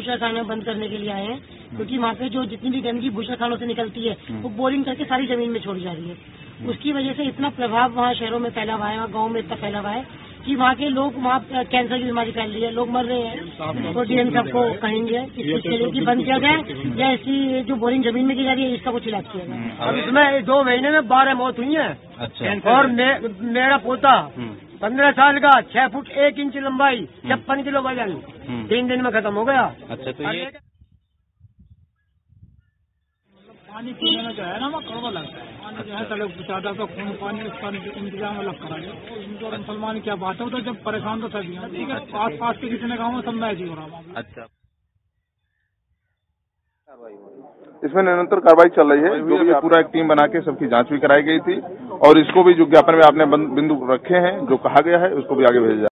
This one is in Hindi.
बूचड़खाना बंद करने के लिए आए हैं, क्योंकि वहाँ पे जो जितनी भी गंदगी बूचड़खानों से निकलती है वो बोरिंग करके सारी जमीन में छोड़ी जा रही है। उसकी वजह से इतना प्रभाव वहाँ शहरों में फैला हुआ है, वहाँ गाँव में इतना फैला हुआ है कि वहाँ के लोग, वहाँ कैंसर की बीमारी फैल रही है, लोग मर रहे हैं। तो डीएम साहब को कहेंगे इस चीज के लिए कि बंद किया जाए, या ऐसी जो बोरिंग जमीन में की जा रही है इसका कुछ इलाज किया जाए। अब इसमें 2 महीने में 12 मौत हुई है। अच्छा। और मेरा पोता 15 साल का, 6 फुट 1 इंच लंबाई, 56 किलो वजन, 3 दिन में खत्म हो गया। अच्छा, तो ये पानी पीने में जो है ना वो कड़वा लगता है। पानी जो है तलब ज्यादा तो खून पानी उसका इंतजाम अलग करा जाए। मुसलमान क्या बात है, तो जब परेशान तो सभी हैं, ठीक है। आस पास के जितने गाँव में सब मैच ही हो रहा है। अच्छा, इसमें निरंतर कार्रवाई चल रही है। जो भी पूरा एक टीम बना के सबकी जांच भी कराई गई थी और इसको भी जो ज्ञापन में आपने बिंदु रखे हैं जो कहा गया है उसको भी आगे भेजा